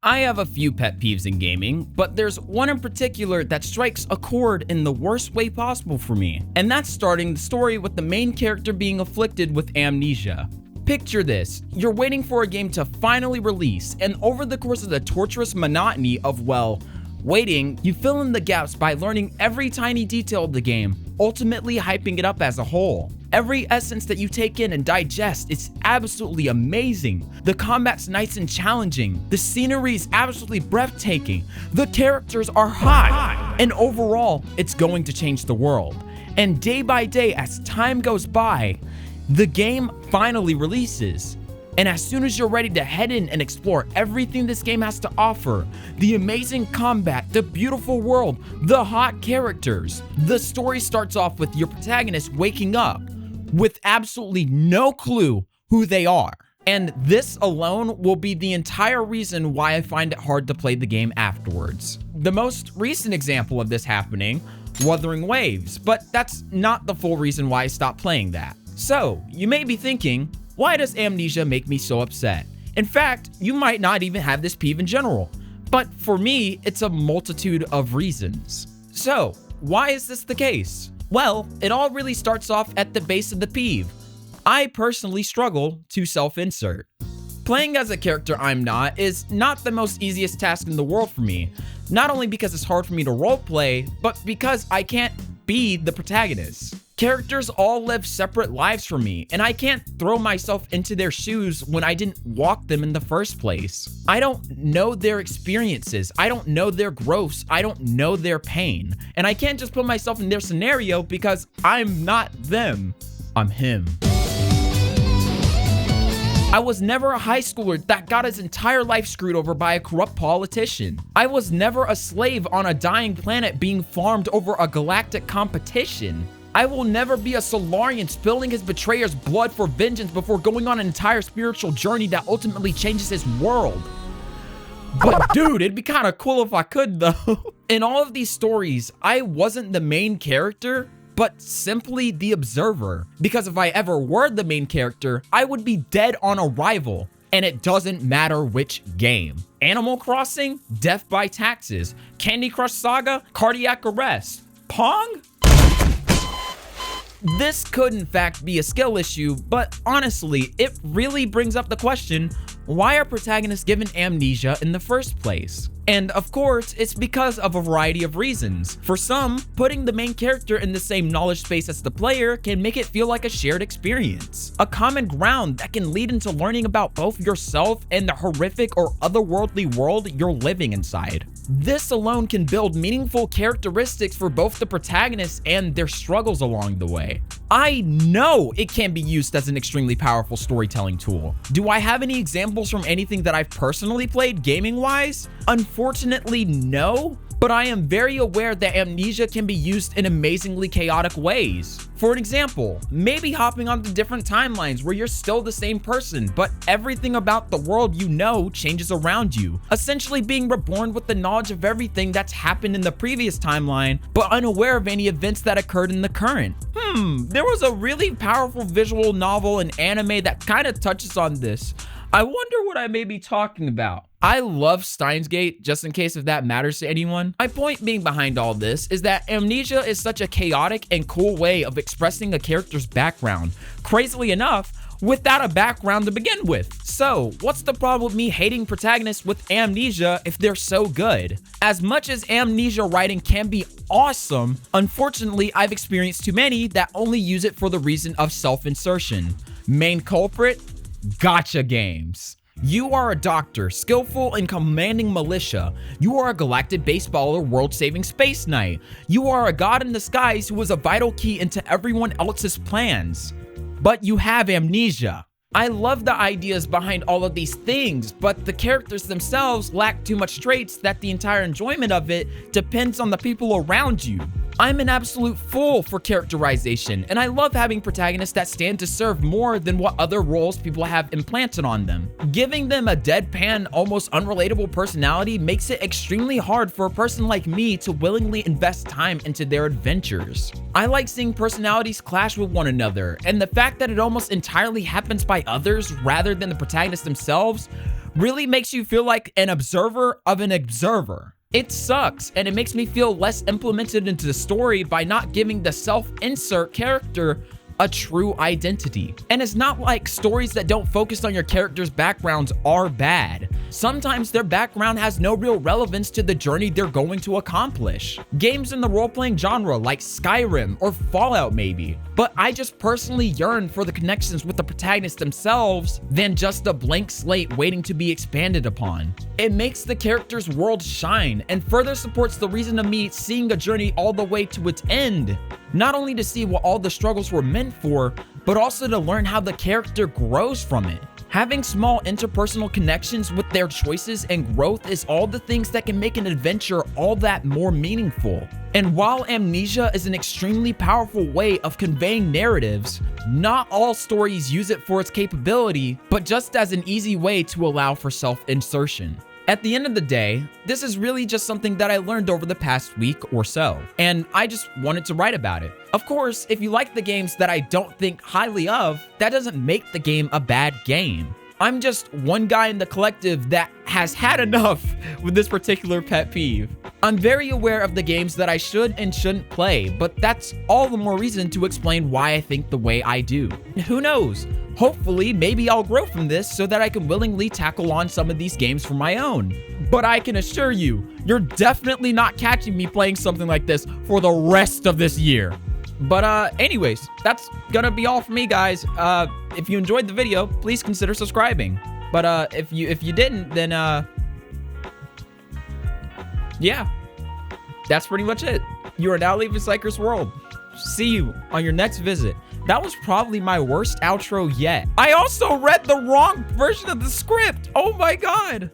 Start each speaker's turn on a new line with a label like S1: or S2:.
S1: I have a few pet peeves in gaming, but there's one in particular that strikes a chord in the worst way possible for me, and that's starting the story with the main character being afflicted with amnesia. Picture this, you're waiting for a game to finally release, and over the course of the torturous monotony of, well, waiting, you fill in the gaps by learning every tiny detail of the game, ultimately hyping it up as a whole. Every essence that you take in and digest is absolutely amazing. The combat's nice and challenging. The scenery is absolutely breathtaking. The characters are hot. And overall, it's going to change the world. And day by day, as time goes by, the game finally releases. And as soon as you're ready to head in and explore everything this game has to offer, the amazing combat, the beautiful world, the hot characters, the story starts off with your protagonist waking up with absolutely no clue who they are. And this alone will be the entire reason why I find it hard to play the game afterwards. The most recent example of this happening, Wuthering Waves, but that's not the full reason why I stopped playing that. So, you may be thinking, why does amnesia make me so upset? In fact, you might not even have this peeve in general, but for me, it's a multitude of reasons. So, why is this the case? Well, it all really starts off at the base of the peeve. I personally struggle to self-insert. Playing as a character I'm not is not the most easiest task in the world for me, not only because it's hard for me to roleplay, but because I can't be the protagonist. Characters all live separate lives from me, and I can't throw myself into their shoes when I didn't walk them in the first place. I don't know their experiences, I don't know their growths, I don't know their pain, and I can't just put myself in their scenario because I'm not them, I'm him. I was never a high schooler that got his entire life screwed over by a corrupt politician. I was never a slave on a dying planet being farmed over a galactic competition. I will never be a Solarian spilling his betrayer's blood for vengeance before going on an entire spiritual journey that ultimately changes his world. But dude, it'd be kind of cool if I could though. In all of these stories, I wasn't the main character, but simply the observer. Because if I ever were the main character, I would be dead on arrival. And it doesn't matter which game. Animal Crossing, Death by Taxes, Candy Crush Saga, Cardiac Arrest, Pong? This could in fact be a skill issue, but honestly, it really brings up the question, why are protagonists given amnesia in the first place? And of course, it's because of a variety of reasons. For some, putting the main character in the same knowledge space as the player can make it feel like a shared experience. A common ground that can lead into learning about both yourself and the horrific or otherworldly world you're living inside. This alone can build meaningful characteristics for both the protagonists and their struggles along the way. I know it can be used as an extremely powerful storytelling tool. Do I have any examples from anything that I've personally played gaming-wise? Unfortunately, no. But I am very aware that amnesia can be used in amazingly chaotic ways. For an example, maybe hopping onto different timelines where you're still the same person, but everything about the world you know changes around you. Essentially being reborn with the knowledge of everything that's happened in the previous timeline, but unaware of any events that occurred in the current. There was a really powerful visual novel and anime that kind of touches on this. I wonder what I may be talking about. I love Steins Gate, just in case if that matters to anyone. My point being behind all this is that amnesia is such a chaotic and cool way of expressing a character's background. Crazily enough, without a background to begin with. So, what's the problem with me hating protagonists with amnesia if they're so good? As much as amnesia writing can be awesome, unfortunately, I've experienced too many that only use it for the reason of self-insertion. Main culprit? Gacha games. You are a doctor, skillful in commanding militia. You are a galactic baseballer, world-saving space knight. You are a god in disguise who is a vital key into everyone else's plans. But you have amnesia. I love the ideas behind all of these things, but the characters themselves lack too much traits that the entire enjoyment of it depends on the people around you. I'm an absolute fool for characterization, and I love having protagonists that stand to serve more than what other roles people have implanted on them. Giving them a deadpan, almost unrelatable personality makes it extremely hard for a person like me to willingly invest time into their adventures. I like seeing personalities clash with one another, and the fact that it almost entirely happens by others rather than the protagonists themselves really makes you feel like an observer of an observer. It sucks, and it makes me feel less implemented into the story by not giving the self-insert character a true identity. And it's not like stories that don't focus on your character's backgrounds are bad. Sometimes their background has no real relevance to the journey they're going to accomplish. Games in the role-playing genre like Skyrim or Fallout maybe, but I just personally yearn for the connections with the protagonists themselves than just a blank slate waiting to be expanded upon. It makes the character's world shine and further supports the reason of me seeing a journey all the way to its end. Not only to see what all the struggles were meant for, but also to learn how the character grows from it. Having small interpersonal connections with their choices and growth is all the things that can make an adventure all that more meaningful. And while Amnesia is an extremely powerful way of conveying narratives, not all stories use it for its capability, but just as an easy way to allow for self-insertion. At the end of the day, this is really just something that I learned over the past week or so, and I just wanted to write about it. Of course, if you like the games that I don't think highly of, that doesn't make the game a bad game. I'm just one guy in the collective that has had enough with this particular pet peeve. I'm very aware of the games that I should and shouldn't play, but that's all the more reason to explain why I think the way I do. Who knows? Hopefully, maybe I'll grow from this so that I can willingly tackle on some of these games for my own. But I can assure you, you're definitely not catching me playing something like this for the rest of this year. But anyways, that's gonna be all for me, guys. If you enjoyed the video, please consider subscribing. But if you didn't, then yeah, that's pretty much it. You are now leaving CyKer's world. See you on your next visit. That was probably my worst outro yet. I also read the wrong version of the script. Oh my god.